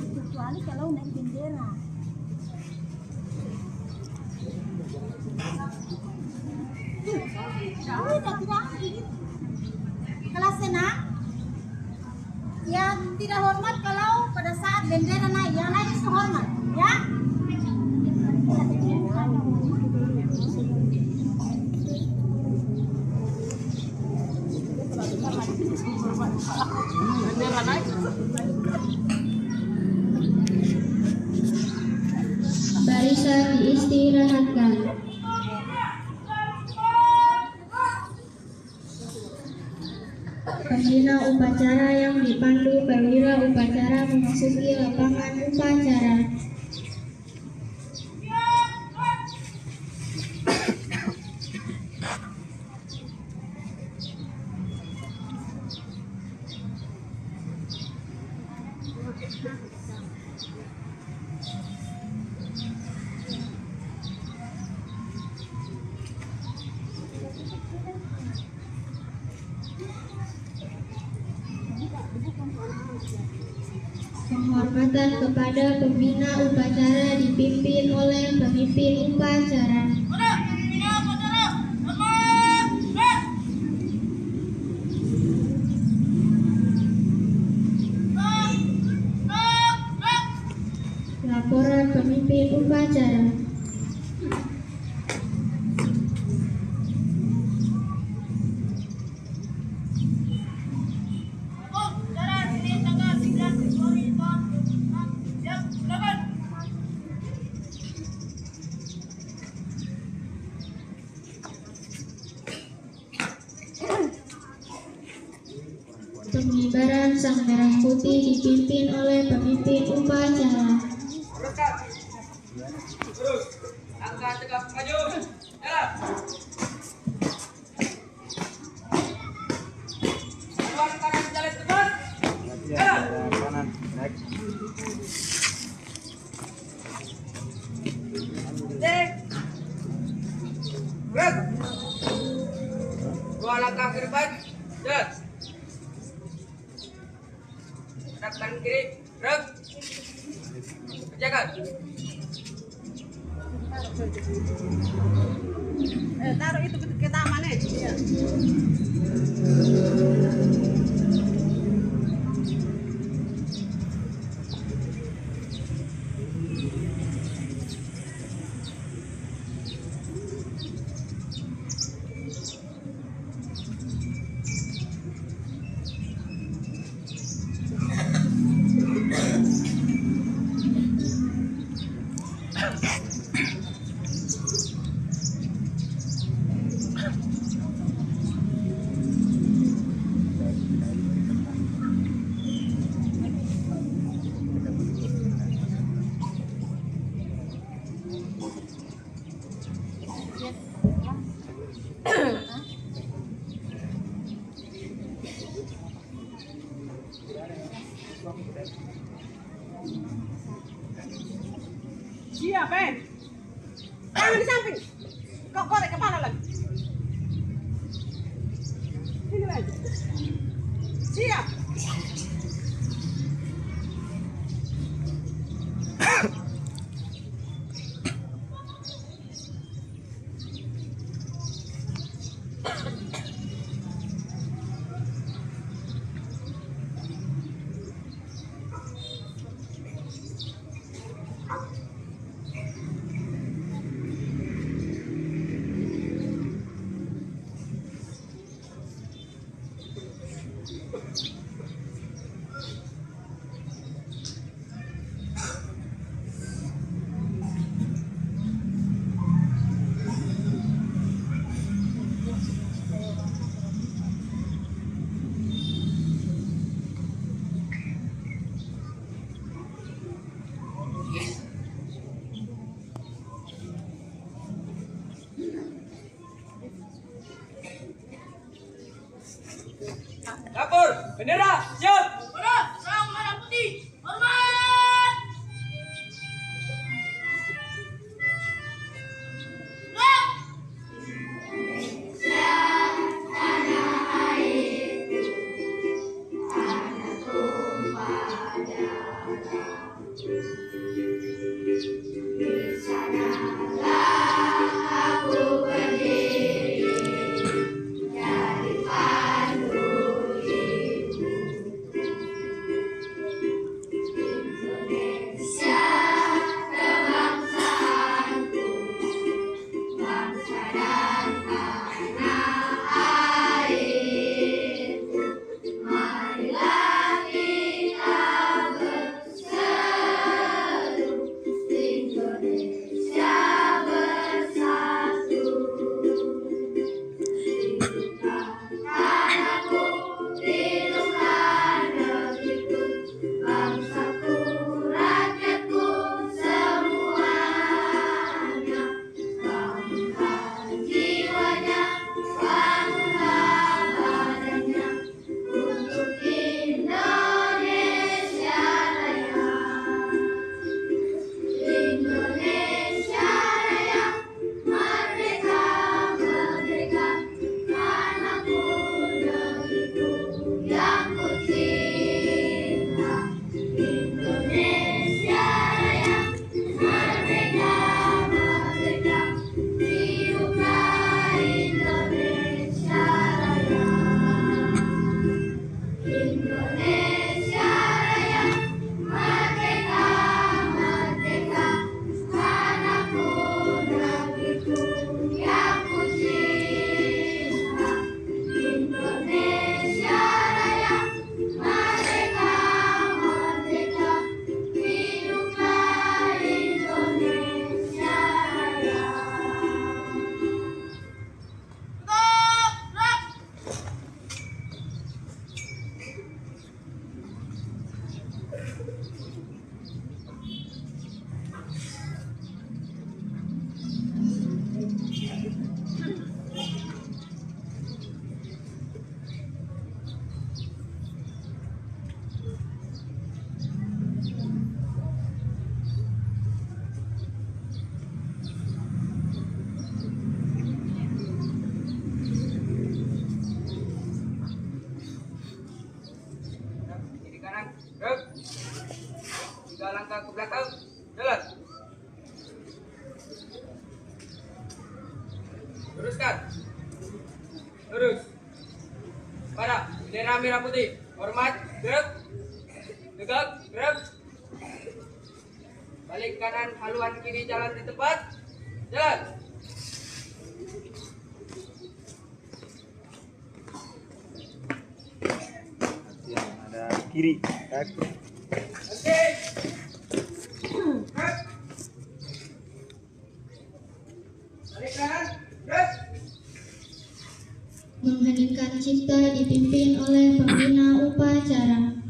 kecuali kalau naik bendera. Kalau senang, yang tidak hormat kalau pada saat bendera naik, yang lain itu hormat, ya. Bendera naik. Barisan diistirahatkan. Pembina upacara yang dipandu perwira upacara memasuki lapangan upacara. Penghormatan kepada pembina upacara dipimpin oleh pemimpin upacara. Laporan pemimpin upacara. Pengibaran sang merah putih dipimpin oleh pemimpin upacara. Terus, angkat tegap maju. Jalan. Haluan kanan jalan depan. Jalan. Kanan, next. Cek. Gerak. Dua langkah ke depan. Jalan. Hadap kanan kiri. Gerak. Kerjakan. Taruh itu ke taman aja. Ya. Siap, tangan di samping. Kok korek kepala lagi. Sini lagi. Siap. Dapur, bendera, siap. Sang merah putih, hormat. Tanah tumpah darah. langkah ke belakang. Jalan. Teruskan. Lurus. Pada bendera merah putih. Hormat. Gerak. Tegak. Gerak. Balik kanan, haluan kiri, jalan di tempat. Jalan. Ada kiri. Kaki. Oke. Gerak. Balik kanan. Gerak. Mengheningkan cipta dipimpin oleh pembina upacara.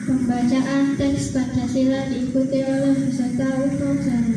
Pembacaan teks Pancasila diikuti oleh peserta upacara.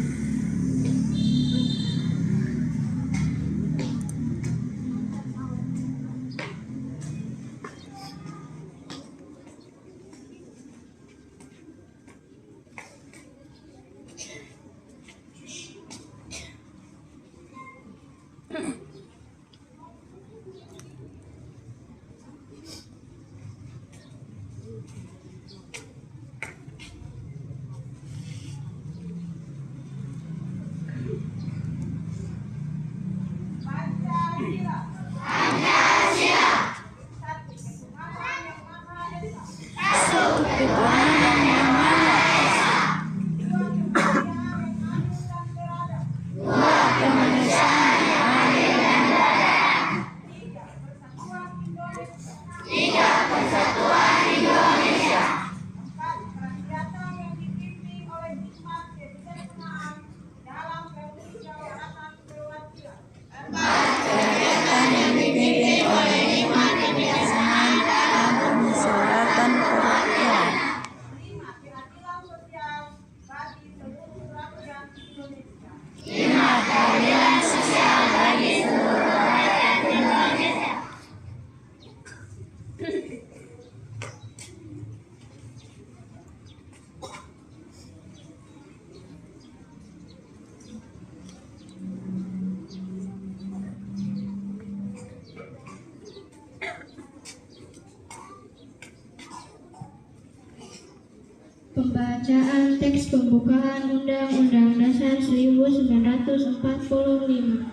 Pembacaan teks pembukaan Undang-Undang Dasar 1945.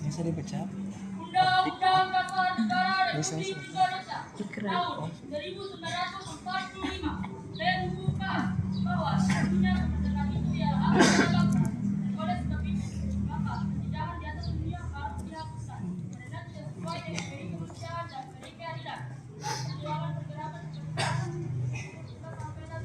Bisa dibaca? Undang-Undang Dasar Negara Bisa, Republik bisa. Indonesia tahun 1945 membuka bahwa satunya kemerdekaan itu ialah hak beragama. Oleh sebab itu, maka penjejahan di atas dunia harus dihapuskan karena tidak sesuai dengan peri kemanusiaan dan peri keadilan. Perjuangan pergerakan kemerdekaan kita sampaikan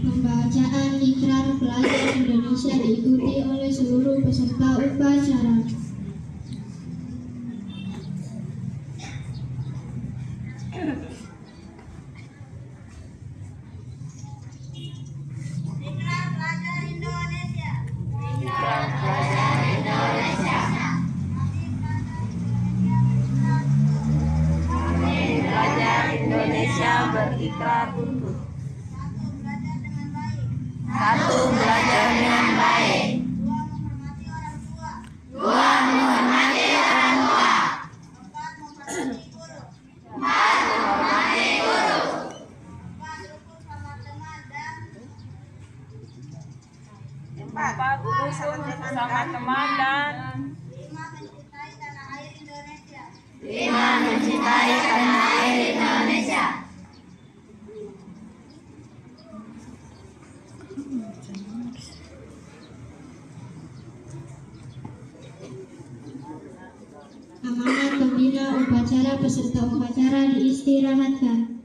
Pembacaan Ikrar Pelajar Indonesia diikuti oleh seluruh peserta upacara. Ikrar Pelajar Indonesia. Pelajar Indonesia berikrar untuk satu, belajar dengan baik. Dua, menghormati orang tua. Empat, menghormati guru. Empat, rukun sama teman dan lima, mencintai tanah air Indonesia. Amanat pembina upacara peserta upacara diistirahatkan.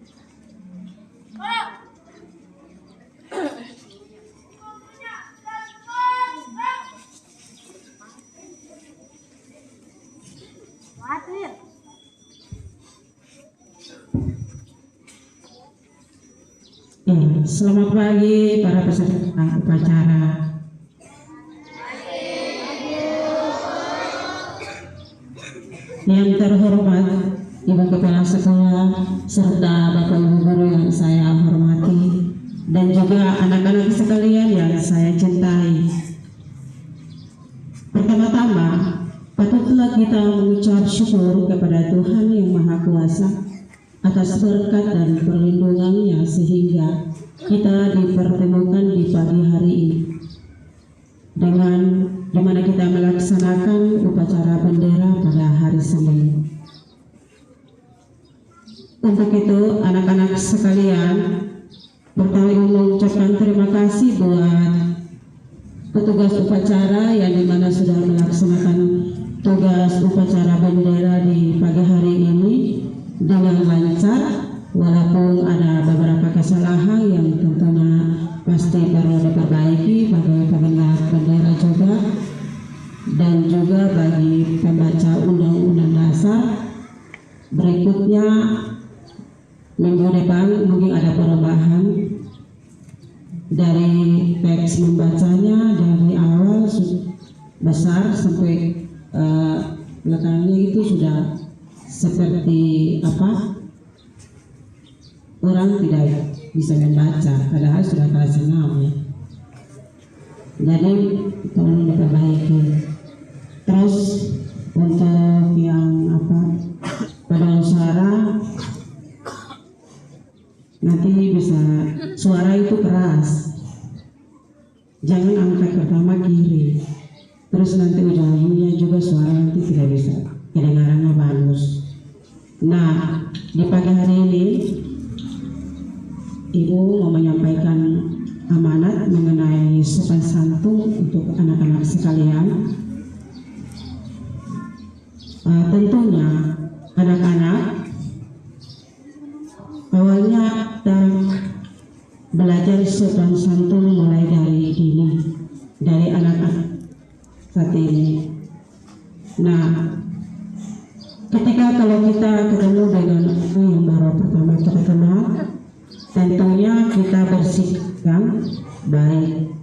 Selamat pagi para peserta upacara. Yang terhormat Ibu Kepala Sekolah serta Bapak Ibu Guru yang saya hormati, dan juga anak-anak sekalian yang saya cintai. Pertama-tama, patutlah kita mengucap syukur kepada Tuhan Yang Maha Kuasa atas berkat dan perlindungannya sehingga kita dipertemukan di pagi hari ini dengan dimana kita melaksanakan upacara bendera pada hari Senin. Untuk itu anak-anak sekalian, pertama ingin mengucapkan terima kasih buat petugas upacara yang dimana sudah melaksanakan tugas upacara bendera di pagi hari ini dengan lancar, walaupun ada beberapa kesalahan yang tentunya pasti perlu diperbaiki bagi pengenal bendera juga, dan juga bagi pembaca Undang-Undang Dasar. Berikutnya minggu depan mungkin ada perubahan dari teks membacanya, dari awal besar sampai belakangnya itu sudah seperti apa, orang tidak bisa membaca padahal sudah kelas 6 ya. Jadi tolong diperbaiki. Terus untuk yang apa, paduan suara nanti bisa suara itu keras, jangan angkat pertama kiri, terus nanti ujungnya juga suara nanti tidak bisa kedengarannya bagus. Nah, di pagi hari ini Ibu mau menyampaikan amanat mengenai sopan santun untuk anak-anak sekalian. Nah, ketika kalau kita ketemu dengan orang yang baru pertama kita kenal, tentunya kita bersikap baik.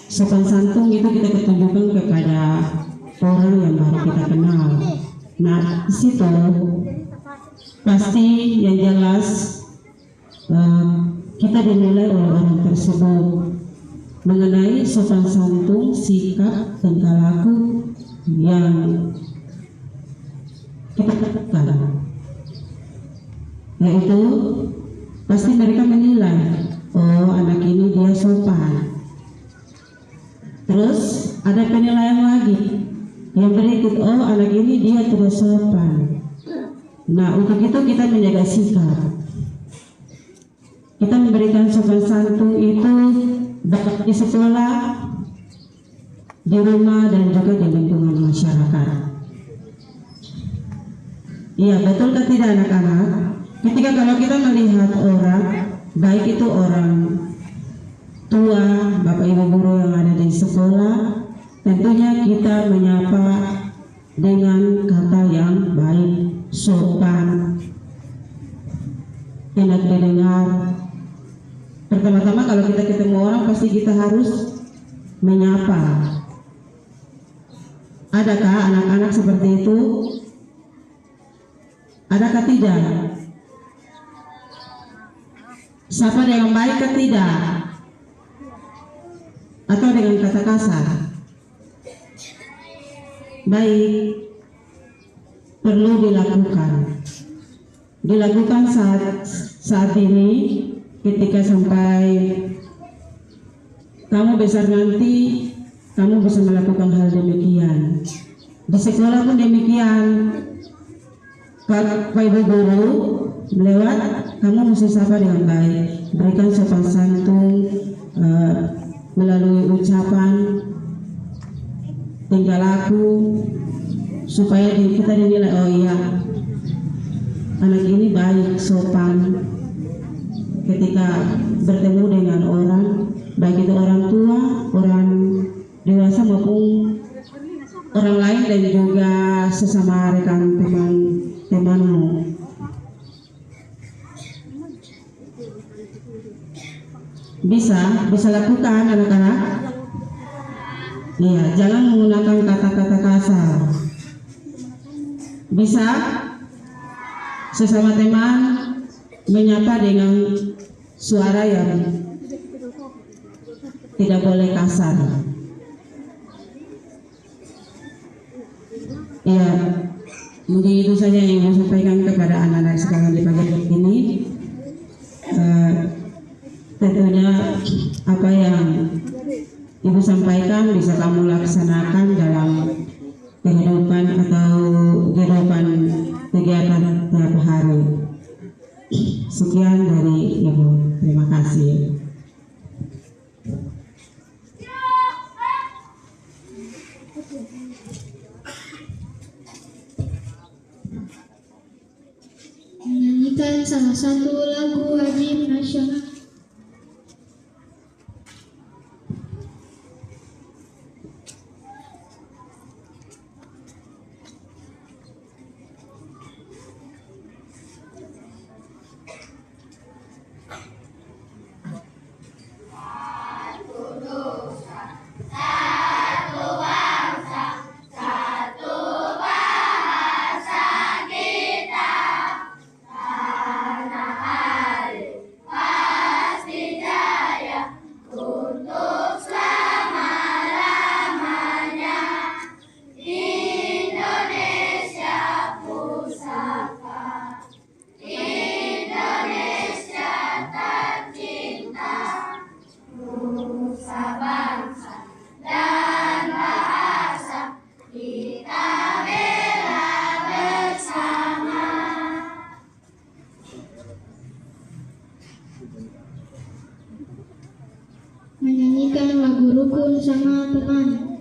Sopan santun itu kita tunjukkan kepada orang yang baru kita kenal. Nah, di situ pasti yang jelas kita dinilai oleh orang tersebut mengenai sopan santun, sikap, tingkah laku yang kita lakukan. Yaitu pasti mereka menilai, oh anak ini dia sopan. Terus ada penilaian lagi yang berikut, oh anak ini dia tidak sopan. Nah, untuk itu kita menjaga sikap. Kita memberikan sopan santun itu baik di sekolah, di rumah, dan juga di lingkungan masyarakat. Iya, betul kan tidak anak-anak? Ketika kalau kita melihat orang, baik itu orang tua, bapak ibu guru yang ada di sekolah, tentunya kita menyapa dengan kata yang baik, sopan, enak didengar. Pertama-tama kalau kita ketemu orang pasti kita harus menyapa. Adakah anak-anak seperti itu? Adakah tidak? Sapa dengan baik atau tidak? Atau dengan kata kasar? Baik, perlu dilakukan saat ini. Ketika sampai kamu besar nanti, kamu bisa melakukan hal demikian. Di sekolah pun demikian. Pak ibu guru lewat, kamu mesti sapa dengan baik, berikan sopan santun melalui ucapan, tingkah laku, supaya kita dinilai, oh iya anak ini baik, sopan. Ketika bertemu dengan orang, baik itu orang tua, orang dewasa maupun orang lain, dan juga sesama rekan temanmu. Bisa lakukan anak-anak. Iya, jangan menggunakan kata-kata kasar. Bisa sesama teman menyapa dengan suara yang tidak boleh kasar. Ya, mungkin itu saja yang saya sampaikan kepada anak-anak sekalian di pagi ini. Tentunya apa yang Ibu sampaikan bisa kamu laksanakan dalam kehidupan kegiatan tiap hari. Sekian dari Ibu, terima kasih. Menyanyikan salah satu lagu wajib nasional. Menyanyikan lagu rukun sama teman.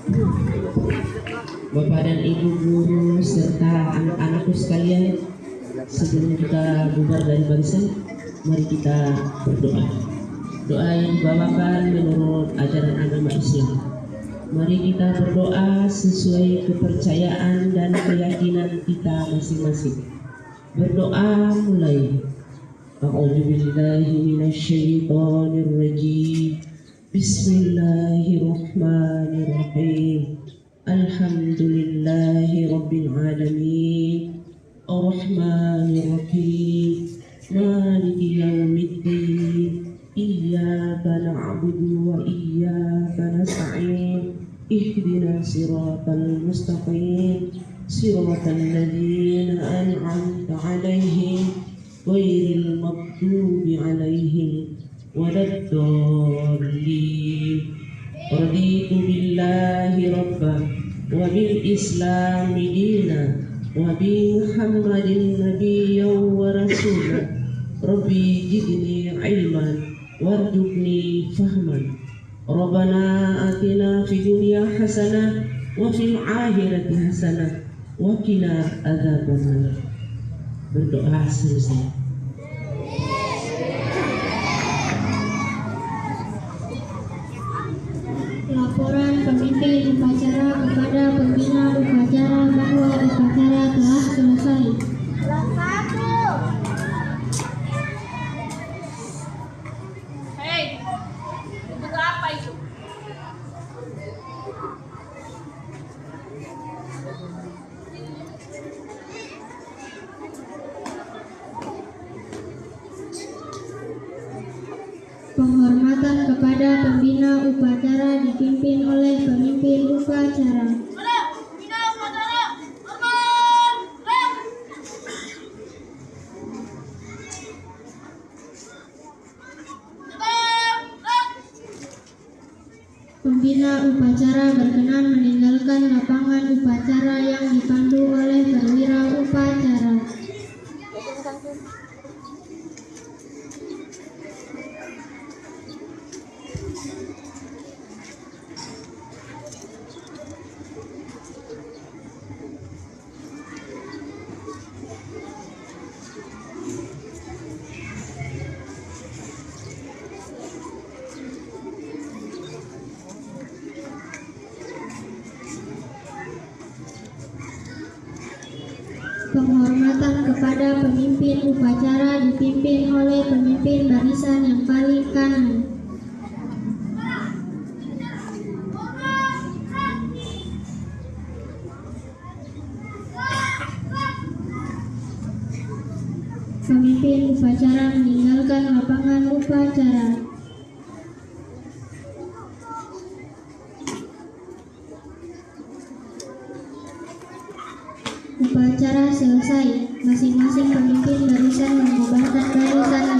Bapak dan Ibu guru serta anak-anakku sekalian, sebelum kita bubar dari barisan, mari kita berdoa. Doa yang dibawakan menurut ajaran agama Islam. Mari kita berdoa sesuai kepercayaan dan keyakinan kita masing-masing. Berdoa mulai. A'udzubillahi minasyaitonir rajim. Bismillahirrahmanirrahim. Alhamdulillahi rabbil alamin. Ar-Rahmanir-Rahim. Maliki yaumiddin. Iyyaka na'budu wa iyyaka nasta'in. Ihdinas siratal mustaqim. Siratal ladzina an'amta 'alaihim ghairil maghdubi 'alaihim waladdallin. Raditu billahi rabban wa bil islami dinan wa bi Muhammadin nabiyyan wa rasulan. Rabbi zidni ilman warzuqni fahman. Rabbana atina fid dunya hasanah wa fil akhirati hasanah wa qina adzabannar. Berdoa selesai. Laporan pemimpin upacara kepada pembina upacara bahwa upacara telah selesai. Kelas 1. Hei, itu apa itu? Penghormatan kepada pembina upacara dipimpin oleh pemimpin upacara. Halo, bina upacara, hormat, rem. Tetap, rem. Pembina upacara berkenan meninggalkan lapangan upacara yang dipandu oleh perwira upacara. Penghormatan kepada pemimpin upacara dipimpin oleh pemimpin barisan yang paling kanan. Pemimpin upacara meninggalkan lapangan upacara. Upacara selesai, masing-masing pemimpin barisan membubarkan barisannya.